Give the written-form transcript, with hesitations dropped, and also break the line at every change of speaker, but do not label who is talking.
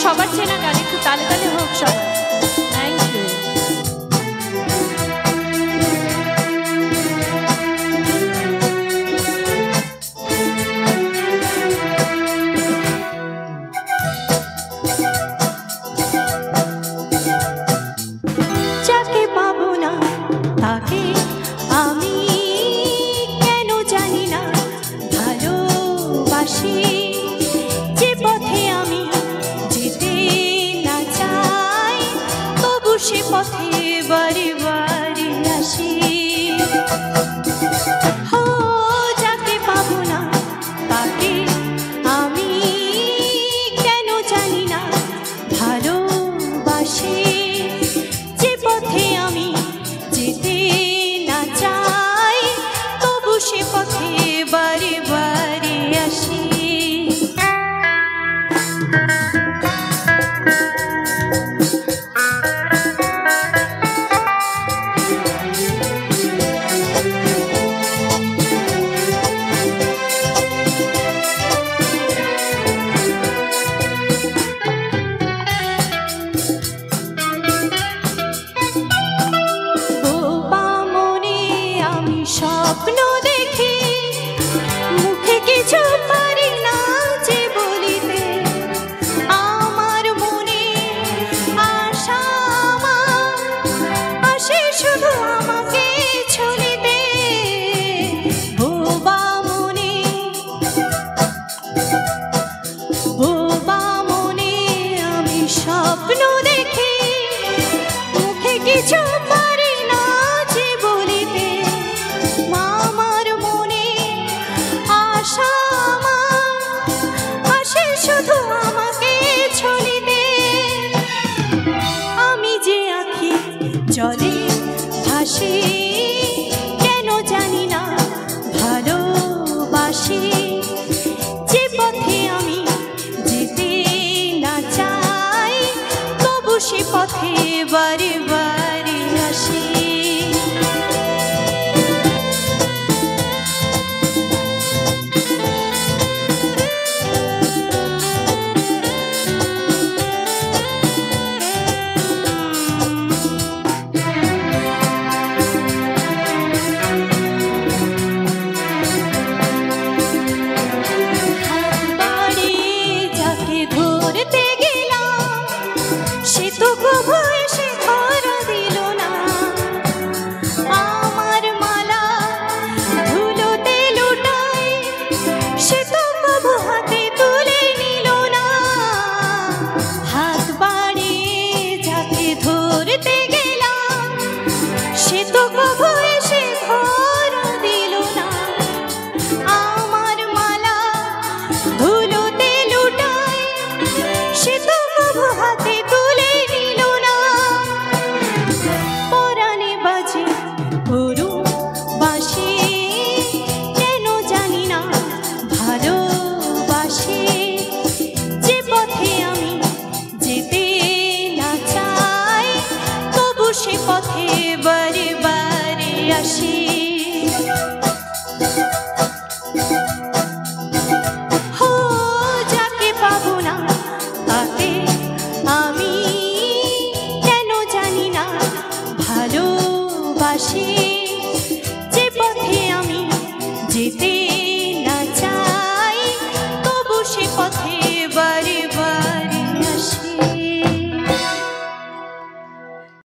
সবার চেনা গান, একটু তালে তালে হোক সবার। Thank you.
যাকে পাবো না তাকে আমি কেন জানি না ভালোবাসি, যে পথে আমি যেতে না চাই তবু সে পথে বারে বারে আসি। ও যাকে পাবো না তাকে আমি কেন জানি না ভালোবাসি, যে পথে আমি যেতে না চাই তবু সে পথে বারে বারে আসি। স্বপ্ন দেখি মুখে কিছু পারি না যে বলিতে, আমার মনে আশা আসে শুধু আমাকে ছুঁইতে। বোবা মনে আমি স্বপ্ন দেখি মুখে কিছু পারি না যে বলিতে, আমার মনে আশা আসে শুধু আমাকে ছুঁইতে। আমি যে আঁখি জলে ভাসি কেন জানি না ভালোবাসি, যে পথে আমি যেতে না চাই তবু সে পথে বারে বারে আসি। ধরতে গেলাম সে তো কবু এসে ধরা দিল না, আমার মালা ধুলোতে লুটাই সে তো কবু হাতে তুলে নিল না। হাত বাড়িয়ে যাকে ধরতে গেলাম সে তো কবু এসে ধরা দিল না, আমার মালা ধুলোতে লুটাই সে তো কবু হাতে তুলে নিল না। পরাণে বাজে করুণ বাঁশি কেন জানি না ভালোবাসি, যে পথে আমি যেতে না চাই তবু সে পথে বারে বারে আসি। ও যাকে পাবো না তাকে আমি কেন জানি না ভালোবাসি, যে পথে আমি যেতে না চাই তবু সে